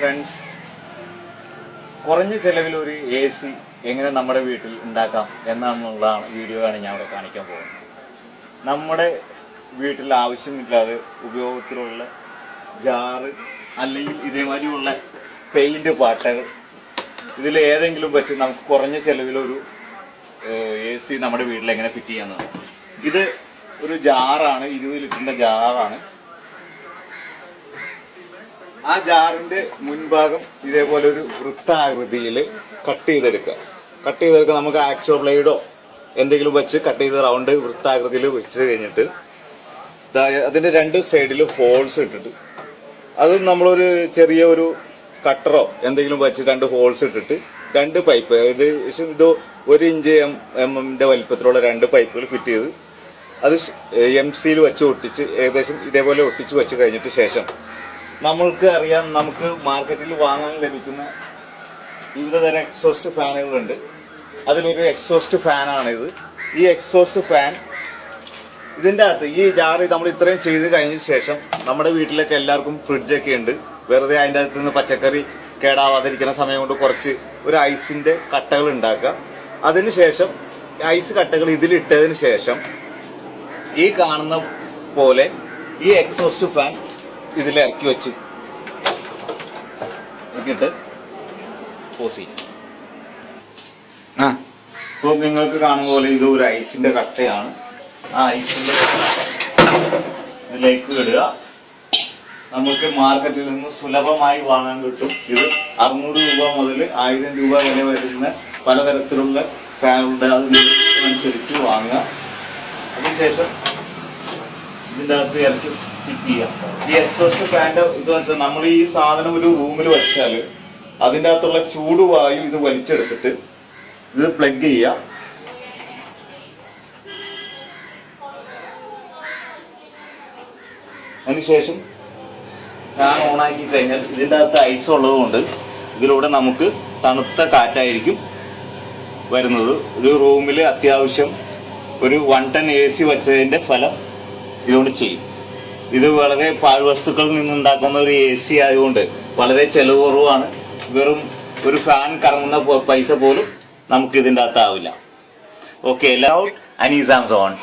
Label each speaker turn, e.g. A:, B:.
A: Friends, കുറഞ്ഞ ചെലവിൽ ഒരു AC എങ്ങനെ നമ്മുടെ വീട്ടിൽ ഉണ്ടാക്കാം എന്നുള്ള വീഡിയോ ആണ് ഞാൻ ഇവിടെ കാണിക്കാൻ പോകുന്നത്. നമ്മുടെ വീട്ടിൽ ആവശ്യമില്ലാതെ ഉപയോഗത്തിലുള്ള ജാറ് അല്ലെങ്കിൽ ഇതേമാതിരിയുള്ള പെയിന്റ് പാട്ടകൾ ഇതിൽ ഏതെങ്കിലും വെച്ച് നമുക്ക് കുറഞ്ഞ ചെലവിലൊരു AC നമ്മുടെ വീട്ടിൽ എങ്ങനെ ഫിറ്റ് ചെയ്യാവുന്നതാണ്. ഇത് ഒരു ജാറാണ്, 20 ലിറ്ററിന്റെ ജാറാണ്. ആ ജാറിന്റെ മുൻഭാഗം ഇതേപോലെ ഒരു വൃത്താകൃതിയിൽ കട്ട് ചെയ്തെടുക്കുക. നമുക്ക് ആക്സോ ബ്ലേഡോ എന്തെങ്കിലും വെച്ച് കട്ട് ചെയ്ത് റൗണ്ട് വൃത്താകൃതിയിൽ വെച്ച് കഴിഞ്ഞിട്ട് അതിന്റെ രണ്ട് സൈഡിൽ ഹോൾസ് ഇട്ടിട്ട് അത് നമ്മളൊരു ചെറിയ ഒരു കട്ടറോ എന്തെങ്കിലും വെച്ച് 2 ഹോൾസ് ഇട്ടിട്ട് 2 പൈപ്പ്, ഇത് 1 ഇഞ്ച് mm വലിപ്പത്തിലുള്ള 2 പൈപ്പുകൾ ഫിറ്റ് ചെയ്ത് അത് MC വെച്ച് ഒട്ടിച്ച് ഏകദേശം ഇതേപോലെ ഒട്ടിച്ച് വെച്ച് കഴിഞ്ഞിട്ട് ശേഷം നമ്മൾക്ക് അറിയാം, നമുക്ക് മാർക്കറ്റിൽ വാങ്ങാൻ ലഭിക്കുന്ന വിവിധതരം എക്സോസ്റ്റ് ഫാനുകളുണ്ട്. അതിലൊരു എക്സോസ്റ്റ് ഫാനാണിത്. ഈ എക്സോസ്റ്റ് ഫാൻ ഇതിൻ്റെ അകത്ത് ഈ ജാറ് നമ്മൾ ഇത്രയും ചെയ്ത് കഴിഞ്ഞ ശേഷം നമ്മുടെ വീട്ടിലൊക്കെ എല്ലാവർക്കും ഫ്രിഡ്ജൊക്കെ ഉണ്ട്. വെറുതെ അതിൻ്റെ അകത്ത് നിന്ന് പച്ചക്കറി കേടാവാതിരിക്കുന്ന സമയം കൊണ്ട് കുറച്ച് ഒരു ഐസിൻ്റെ കട്ടകൾ ഉണ്ടാക്കുക. അതിനുശേഷം ഐസ് കട്ടകൾ ഇതിലിട്ടതിന് ശേഷം ഈ കാണുന്ന പോലെ ഈ എക്സോസ്റ്റ് ഫാൻ ഇതിൽ ഇറക്കി വെച്ച് ഇട്ട് പോസ് ചെയ്യും. ഇപ്പോൾ നിങ്ങൾക്ക് കാണുന്ന പോലെ ഇത് ഒരു ഐസിന്റെ കട്ടയാണ്. ആ ഐസിന്റെ ഇതിലേക്ക് ഇടുക. നമുക്ക് മാർക്കറ്റിൽ നിന്ന് സുലഭമായി വാങ്ങാൻ കിട്ടും. ഇത് 600 രൂപ മുതൽ 1000 രൂപ വരെ വരുന്ന പലതരത്തിലുള്ള ഫാനുകളുടെ അതിനനുസരിച്ച് വാങ്ങുക. അതിനുശേഷം ഇതിൻ്റെ അകത്ത് ഇറക്കി ഫിറ്റ് ചെയ്യാം. ഈ എക്സോസ്റ്റ് ഫാൻ്റെ ഇത് വെച്ചാൽ നമ്മൾ ഈ സാധനം ഒരു റൂമിൽ വെച്ചാൽ അതിൻ്റെ അകത്തുള്ള ചൂടുവായു ഇത് വലിച്ചെടുത്തിട്ട് ഇത് പ്ലഗ് ചെയ്യാം. അതിനുശേഷം ഫാൻ ഓണാക്കി കഴിഞ്ഞാൽ ഇതിൻ്റെ അകത്ത് ഐസ് ഉള്ളതുകൊണ്ട് ഇതിലൂടെ നമുക്ക് തണുത്ത കാറ്റായിരിക്കും വരുന്നത്. ഒരു റൂമിൽ അത്യാവശ്യം ഒരു 1 ടൺ AC വെച്ചതിൻ്റെ ഫലം ഇതുകൊണ്ട് ചെയ്യും. ഇത് വളരെ പാഴ്വസ്തുക്കളിൽ നിന്നുണ്ടാക്കുന്ന ഒരു AC ആയതുകൊണ്ട് വളരെ ചെലവ് കുറവാണ്. വെറും ഒരു ഫാൻ കറങ്ങുന്ന പൈസ പോലും നമുക്ക് ഇതിൻ്റെ അകത്താവില്ല. ഓക്കെ, ലൗഡ് അനീസാം സോൺ.